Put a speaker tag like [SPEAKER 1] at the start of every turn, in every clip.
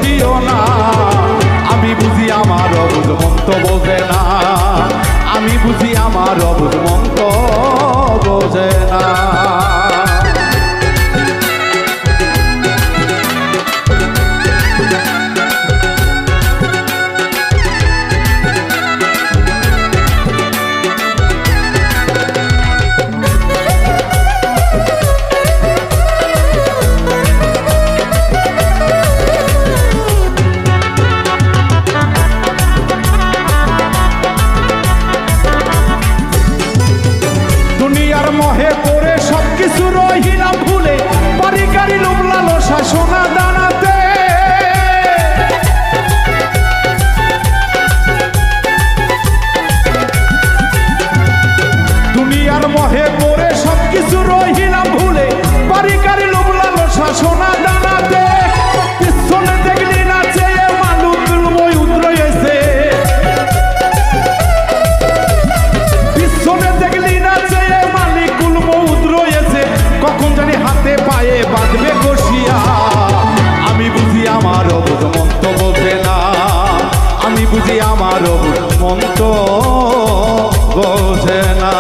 [SPEAKER 1] দিও না। আমি বুঝি আমার অবুঝ মন তো বোঝে না, আমি বুঝি আমার অবুঝ মন তো বোঝে না। দুনিয়ার মোহে পড়ে সবকিছু রহিলাম ভুলে, বাড়ি গাড়ি লোভ লালসা সোনা দানাতে। দুনিয়ার মোহে পড়ে সবকিছু রহিলাম ভুলে, বাড়ি গাড়ি লোভ লালসা সোনা দানাতে। পিছনে দেখলি না চেয়ে মানুষ মই উদ্রয়েছে, পিছনে দেখলি না চেয়ে মালিকুল মউত রয়েছে। কখন জানি হাতে পায়ে বাঁধবে কষিয়া, আমি বুঝি আমার অবুঝ মন তো বোঝে না, আমি বুঝি আমার অবুঝ মন তো বোঝে না।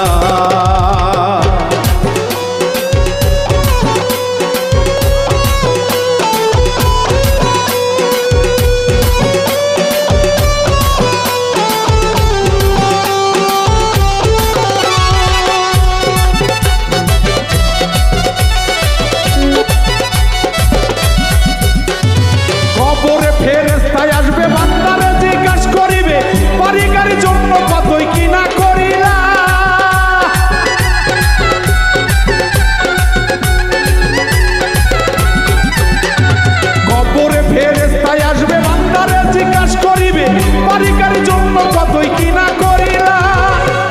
[SPEAKER 1] কবরে ফেরেশতায় আসবে বান্দারে জিজ্ঞাস করিবে, বাড়ি গাড়ির জন্য কতই কি না করিলা। কবরে ফেরেশতায় আসবে বান্দারে জিজ্ঞাস করিবে, বাড়ি গাড়ির জন্য কতই কি না করিলা।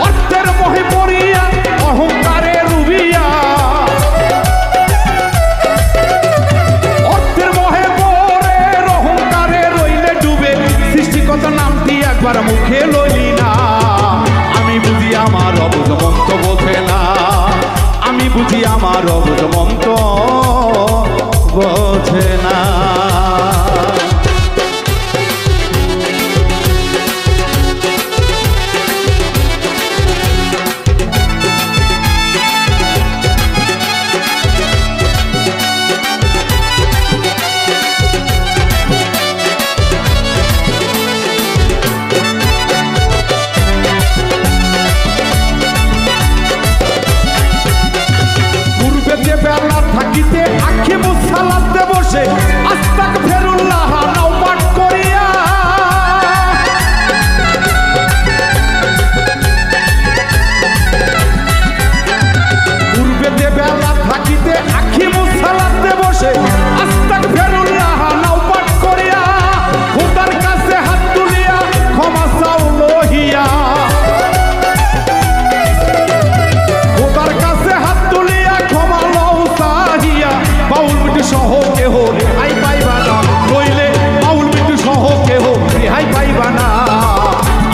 [SPEAKER 1] অর্থের মোহে পড়িয়া অহংকারে রুবিয়া, অর্থের মোহে সৃষ্টিকর্তার নামটি একবার মুখে লইলি না। আমি বুঝি আমার অবুঝ মন তো বোঝে না, আমি বুঝি আমার অবুঝ মন তো বোঝে না। বেলা থাকিতে আখি মুসালাতে বসে আস্তাগফিরুল্লাহ নাও পাঠ করিয়া, পূর্বে যে বেলা থাকিতে আখি মুসালাতে বসে আস্তাগফিরুল্লাহ নাও পাঠ করিয়া, খোদার কাছে হাত তুলিয়া ক্ষমা চাও লহিয়া, খোদার কাছে হাত তুলিয়া ক্ষমা বাউল মিটু সহ কেহ রেহাই পাইবা না, নইলে বাউল মিটু সহ কেহ রেহাই পাইবা না।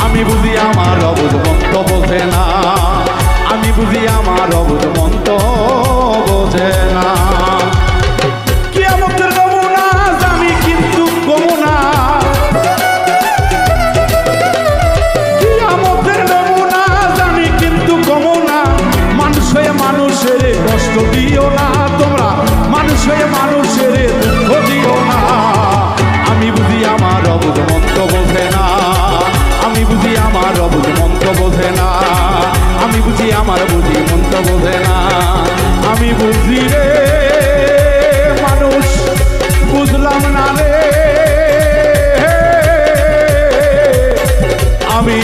[SPEAKER 1] আমি বুঝি আমার অবুঝ মন তো বোঝে না, আমি বুঝি আমার অবুঝ মন তো বোঝে না। কিয়ামতের নমুনা জানি কিন্তু গমুনা, কিয়ামতের নমুনা জানি কিন্তু গমুনা। মানুষ হয়ে মানুষের কষ্ট দিও না তোমরা, মানুষ হয়ে মানুষের দুঃখ দিও না। আমি বুঝি আমার অবুঝ মন তো বোঝে না, আমি বুঝি আমার অবুঝ মন তো বোঝে না, আমি বুঝি আমার বুঝি মন তো বোঝে না। আমি বুঝি রে মানুষ বুঝলাম না রে, আমি